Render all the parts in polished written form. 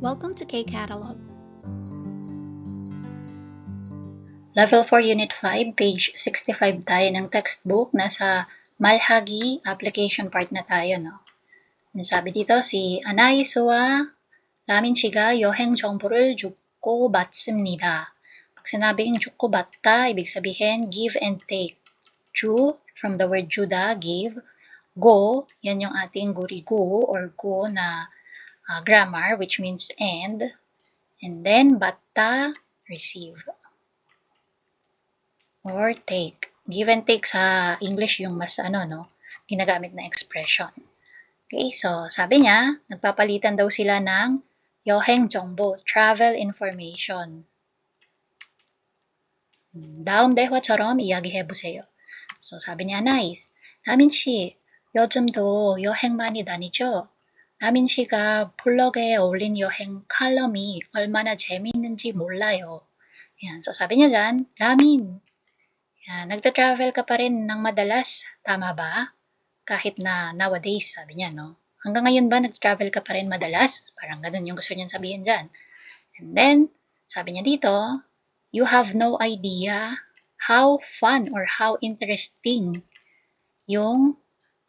Welcome to K-Catalog. Level 4 Unit 5, page 65 tayo ng textbook. Nasa Malhagi application part na tayo, no? Sabi dito, si Anaiso와 라민 씨가 여행 정보를 주고받습니다. Pag sinabing 주고받다, ibig sabihin give and take. 주, from the word juda, give. Go, yan yung ating gurigo or go na grammar, which means and. And then, 받다, receive. Or take. Give and take sa English yung mas ginagamit na expression. Okay, so sabi niya, nagpapalitan daw sila ng 여행 정보, travel information. 다음 대화처럼 이야기해보세요. So 사비 niya, 나이스. 라민 씨, 요즘도 여행 많이 다니죠? 라민 씨가 블로그에 올린 여행 칼럼이 얼마나 재미있는지 몰라요. Yan. So sabi niya dyan, 라민, nagta-travel ka pa rin ng madalas, tama ba? Kahit na nowadays, sabi niya, no? Hanggang ngayon ba nagta-travel ka pa rin madalas? Parang ganun yung gusto niyan sabihin dyan. And then, sabi niya dito, you have no idea how fun or how interesting yung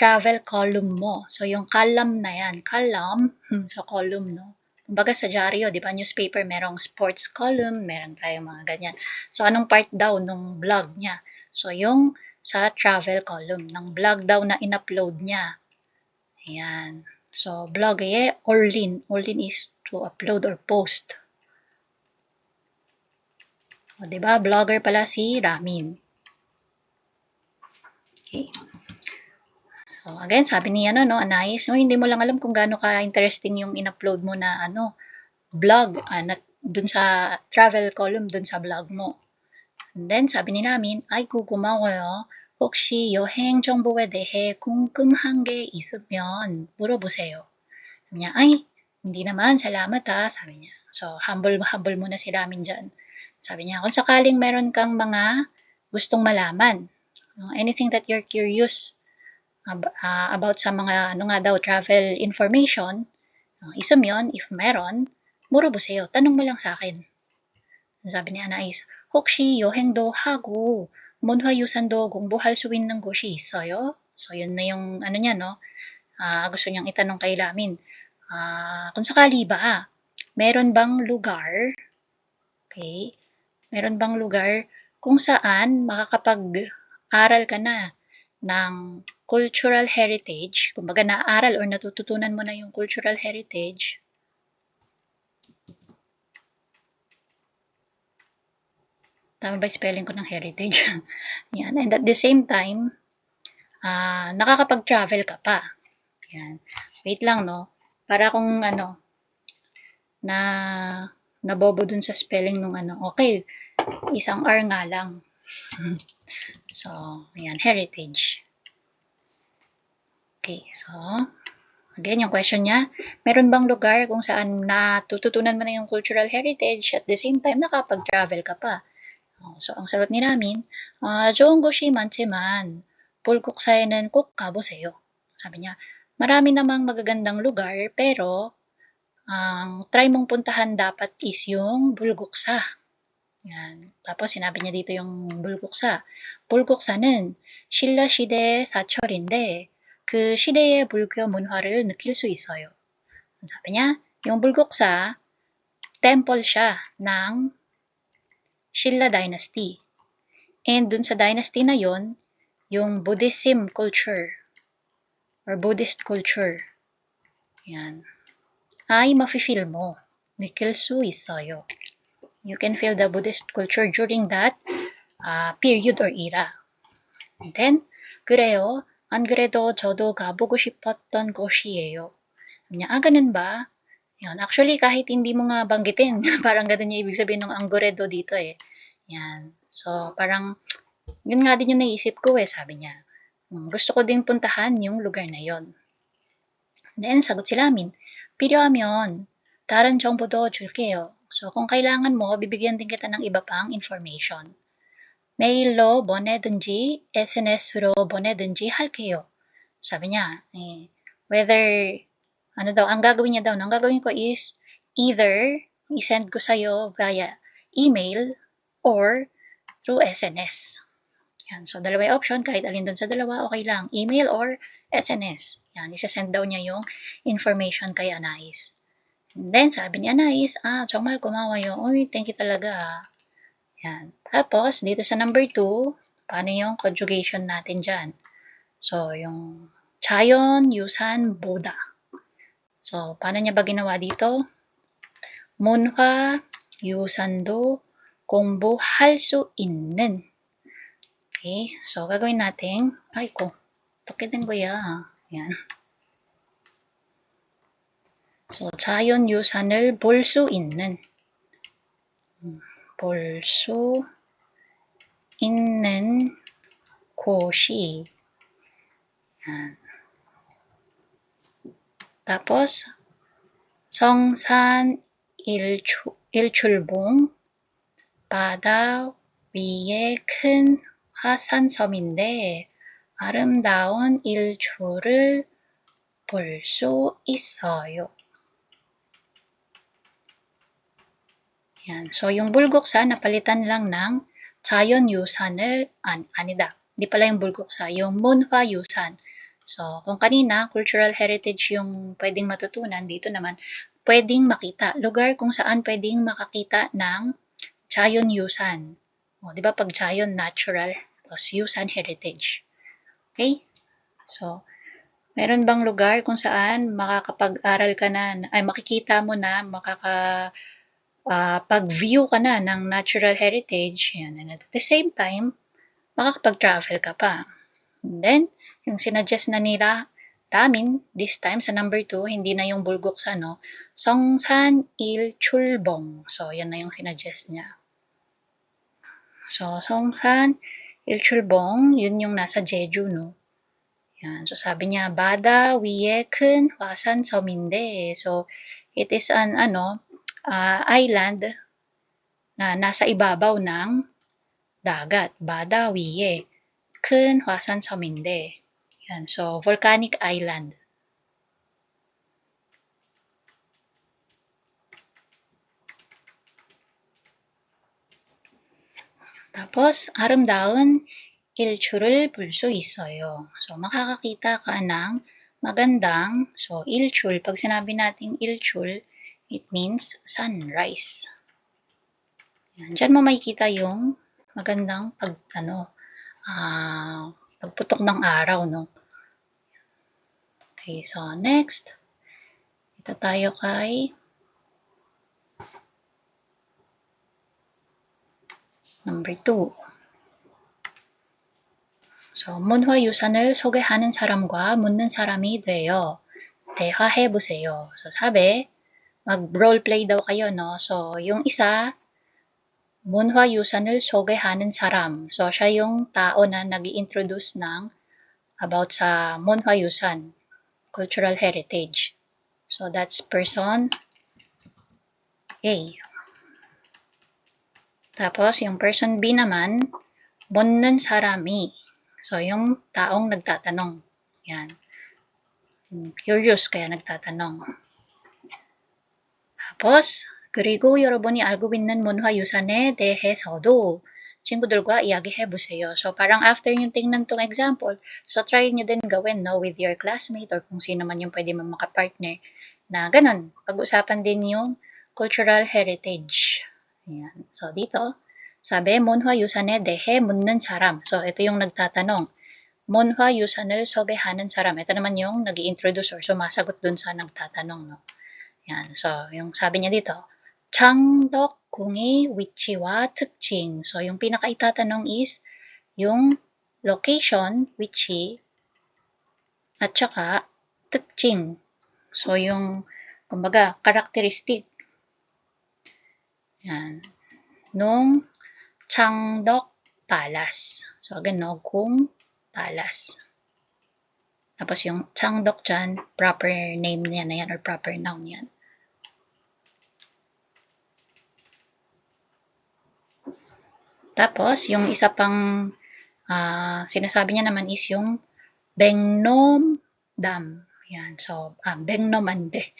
travel column mo. So, yung column na yan, column, so column, no? Kumbaga sa dyaryo, di ba, newspaper, merong sports column, meron tayong mga ganyan. So, anong part daw nung blog niya? So, yung sa travel column, ng blog daw na in-upload niya. Ayan. So, blog 올린. 올린 is to upload or post. O, diba? Blogger pala si Ramin. Okay. So, again, sabi niya, Anais, hindi mo lang alam kung gaano ka-interesting yung in-upload mo na, blog, dun sa travel column, dun sa blog mo. And then, sabi ni Ramin, 아이고, 고마워요. 혹시 여행 정보에 대해 궁금한 게 있으면 물어보세요. Sabi niya, ay, hindi naman, salamat ha, sabi niya. So, humble muna si Ramin dyan. Sabi niya, kung sakaling meron kang mga gustong malaman, anything that you're curious about sa mga travel information, 있으면, if meron, 물어보세요. tanong mo lang sa akin. 사비 ni Anais, 혹시 여행도 하고 문화유산도 공부할 수 있는 곳이 있어요? So, yun na yung niya, gusto niyang itanong kay Lamin. Kung sakali ba, meron bang lugar, okay, meron bang lugar kung saan makakapag-aral ka na ng cultural heritage, kumbaga naaral or natututunan mo na yung cultural heritage, tama ba spelling ko ng heritage? Yan. And at the same time, nakakapag-travel ka pa. Yan. Wait lang, no? Para kung nabobo dun sa spelling nung okay, isang R nga lang. So, yan, heritage. Okay, so, again, yung question niya, meron bang lugar kung saan natututunan mo na yung cultural heritage at the same time nakapag-travel ka pa? So, ang sagot ni Ramin, 좋은 곳이 많지만 불국사에는 꼭 가보세요. Sabi niya, marami namang magagandang lugar pero ang try mong puntahan dapat is yung 불국사. Yan. Tapos sinabi niya dito yung 불국사. 불국사는 신라 시대의 사철인데 그 시대의 불교 문화를 느낄 수 있어요. Sabi niya, yung 불국사, temple siya ng Shilla Dynasty. And dun sa dynasty na yon, yung Buddhism culture or Buddhist culture, yan, ay mafe-feel mo. 느낄 수 있어요. You can feel the Buddhist culture during that period or era. And then, 그래요. 안 그래도 저도 가보고 싶었던 곳이에요. ganun ba? Yan. Actually, kahit hindi mo nga banggitin, parang ganun yung ibig sabihin ng Angoredo dito eh. Yan. So, parang, yun nga din yung naisip ko eh, sabi niya. Gusto ko din puntahan yung lugar na yon. Then, sagot si Lamin, 필요하면 다른 정보도 줄게요. So, kung kailangan mo, bibigyan din kita ng iba pang information. 메일로 보내든지 SNS로 보내든지 할게요. Sabi niya, whether ang gagawin niya daw, ang gagawin ko is either i-send ko sa'yo via email or through SNS. Yan. So, dalawa yung option. Kahit alin dun sa dalawa, okay lang. Email or SNS. Yan. Isa-send daw niya yung information kay Anais. And then, sabi ni Anais, Chongmal, kumawa yung, uy, thank you talaga. Yan. Tapos, dito sa number 2, paano yung conjugation natin dyan? So, yung chayon, yusan, boda. So, paano niya ba ginawa dito? 문화 유산도 공부할 수 있는. Okay, so gagawin natin, 어떻게 된 거야? Yan. So, 자연 유산을 볼 수 있는. 볼 수 있는 곳이. Yan. Tapos, 성산 일출봉, 바다 위에 큰 화산섬인데 아름다운 일출을 볼 수 있어요. Yan. So, yung bulguksa, napalitan lang ng 자연 유산을, 아니다. Hindi pala yung bulguksa, yung 문화 유산. So, kung kanina, cultural heritage yung pwedeng matutunan, dito naman, pwedeng makita. Lugar kung saan pwedeng makakita ng 자연 유산. O, di ba pag 자연, natural, tapos 유산, heritage. Okay? So, meron bang lugar kung saan makakapag-aral ka na, ay makikita mo na, pag-view ka na ng natural heritage, yan, and at the same time, makakapag-travel ka pa. And then, yung sinuggest na nila namin, this time sa number 2, hindi na yung bulguksa, no? 성산 일출봉. So, yan na yung sinuggest niya. So, 성산 일출봉, yun yung nasa Jeju, no? Yan. So, sabi niya, 바다 위에 큰 화산섬인데. So, it is an, island na nasa ibabaw ng dagat. 바다 위에 큰 화산섬인데. Yan. So, volcanic island. Tapos, 아름다운 일출을 볼 수 있어요. So, makakakita ka ng magandang, so, 일출. Pag sinabi nating 일출, it means sunrise. Yan. Diyan mo makikita yung magandang pagputok ng araw, no? Okay, so next, ito tayo kay number 2. So, 문화유산을 소개하는 사람과 묻는 사람이 되어 대화해보세요. So, sabi, mag-roleplay daw kayo, no? So, yung isa, 문화유산을 소개하는 사람. So, siya yung tao na nag-i-introduce about sa 문화유산, cultural heritage. So, that's person A. Tapos, yung person B naman, 묻는 사람이. So, yung taong nagtatanong. Yan. Curious, kaya nagtatanong. Tapos, 그리고 여러분이 알고 있는 문화유산에 대해서도 친구들과 이야기해보세요. So, parang after yung tingnan tong example, so try nyo din gawin, no, with your classmate or kung sino man yung pwede mo makapartner na ganun. Pag-usapan din yung cultural heritage. Yan. So, dito, sabi, 문화유산에 대해 묻는 사람. So, ito yung nagtatanong. 문화유산을 소개하는 사람. Ito naman yung nag-i-introduce or sumasagot dun sa nagtatanong, no? Yan. So, yung sabi niya dito, 창덕궁의 위치와 특징. So, yung pinaka-itatanong is yung location, 위치, at saka 특징. So, yung, kumbaga, characteristic. Yan. Nung Changdok Palace. So, again, no, Kung Palace. Tapos yung Changdok dyan, proper name niya na yan or proper noun yan. Tapos, yung isa pang sinasabi niya naman is yung Bengnom Dam. Yan. So, Bengnom Ande.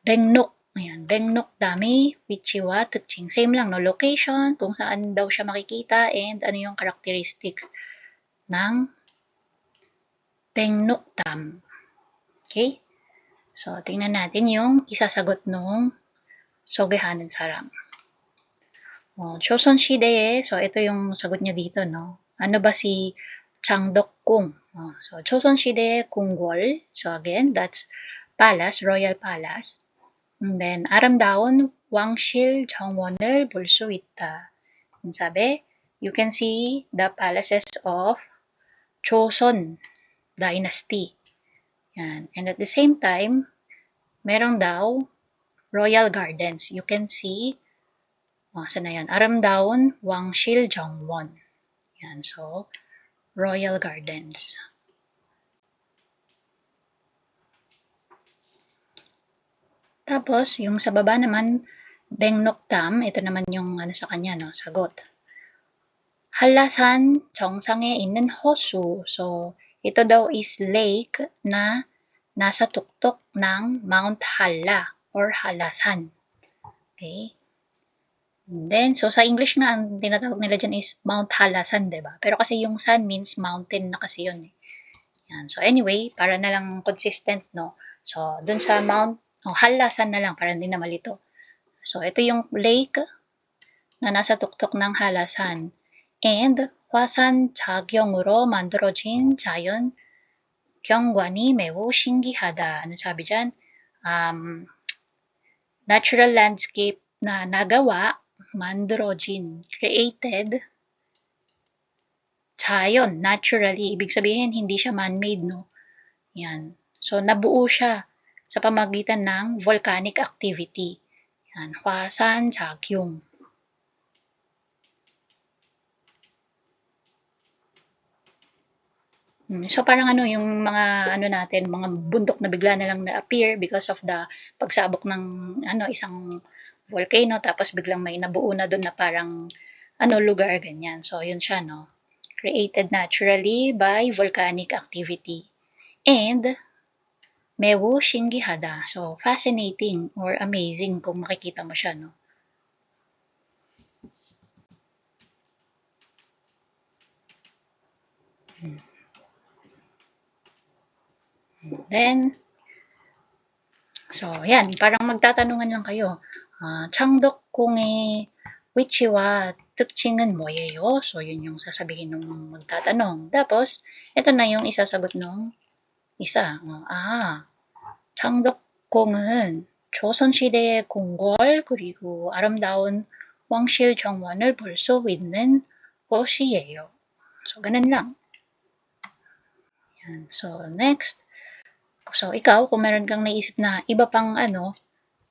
Bengnok Ayan, Bengnokdami, Wichiwa, Tukching. Same lang, no? Location, kung saan daw siya makikita, and ano yung characteristics ng Bengnokdam. Okay? So, tingnan natin yung isasagot nung Sogehanen Sarang. Choson Shide, so ito yung sagot niya dito, no? Ano ba si Changdeok-kung? So, Choson Shide Kungwol. So, again, that's palace, royal palace. And then, 아름다운 왕실 정원을 볼 수 있다. Sabi, you can see the palaces of Joseon Dynasty. Yan. And at the same time, merong daw royal gardens. You can see, saan na yan? 아름다운 왕실 정원. Yan. So, royal gardens. Tapos, yung sa baba naman, Bengnokdam, ito naman yung ano sa kanya, no, sagot. 한라산 정상에 있는 호수. So, ito daw is lake na nasa tuktok ng Mount Halla or Halasan. Okay? And then, so sa English nga, ang tinatawag nila dyan is Mount Halasan, diba? Pero kasi yung san means mountain na kasi yun. Yan. So anyway, para na lang consistent, no? So, dun sa Mount Halasan na lang, para hindi na malito. So, ito yung lake na nasa tuktok ng Halasan. And, 화산 작용으로 만들어진 자연 경관이 매우 신기하다. Ano sabi dyan? Natural landscape na nagawa, 만들어진, created, 자연, naturally. Ibig sabihin, hindi siya man-made, no? Yan. So, nabuo siya sa pamagitan ng volcanic activity. Yan, 화산 작용. So, parang ano, yung mga, ano natin, mga bundok na bigla na lang na-appear because of the pagsabok ng, ano, isang volcano, tapos biglang may nabuo na doon na parang, ano, lugar, ganyan. So, yun siya, no? Created naturally by volcanic activity. And, 매우 신기하다. So, fascinating or amazing kung makikita mo siya, no? Then, so, yan. Parang magtatanungan lang kayo. 창덕궁의 위치와 특징은 뭐예요? So, yun yung sasabihin ng magtatanong. Tapos, ito na yung isasagot ng isa. 창덕궁은 조선시대의 궁궐 그리고 아름다운 왕실 정원을 볼 수 있는 곳이에요. So, ganun lang. Yan. So, next. So, ikaw, kung meron kang naisip na iba pang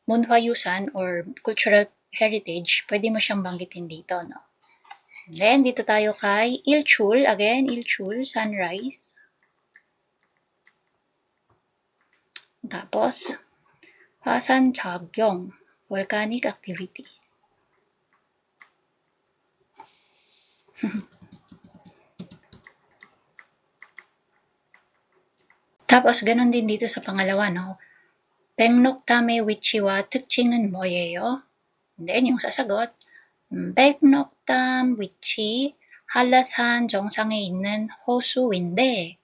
munhwayusan or cultural heritage, pwede mo siyang banggitin dito, no? And then, dito tayo kay Ilchul. Again, Ilchul, sunrise. Tapos, 화산 작용, volcanic activity. Tapos, ganun din dito sa pangalawa, no? 백록담의 위치와 특징은 뭐예요? And then, yung sasagot, 백록담 위치, 한라산 정상에 있는 호수인데,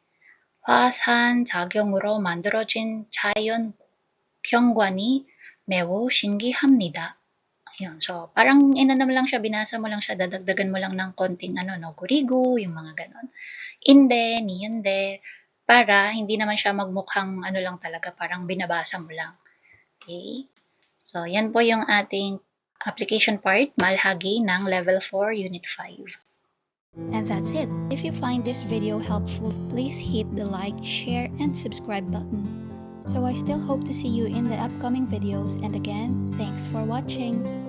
화산 작용으로 만들어진 자연 경관이 매우 신기합니다. Ayun. So, parang inanam lang siya, binasa mo lang siya, dadagdagan mo lang ng konting gurigo, yung mga ganon. Inde, niyende, para hindi naman siya magmukhang lang talaga, parang binabasa mo lang. Okay? So, yan po yung ating application part, malhagi ng Level 4, Unit 5. And that's it. If you find this video helpful, please hit the like, share, and subscribe button. So I still hope to see you in the upcoming videos, and again, thanks for watching.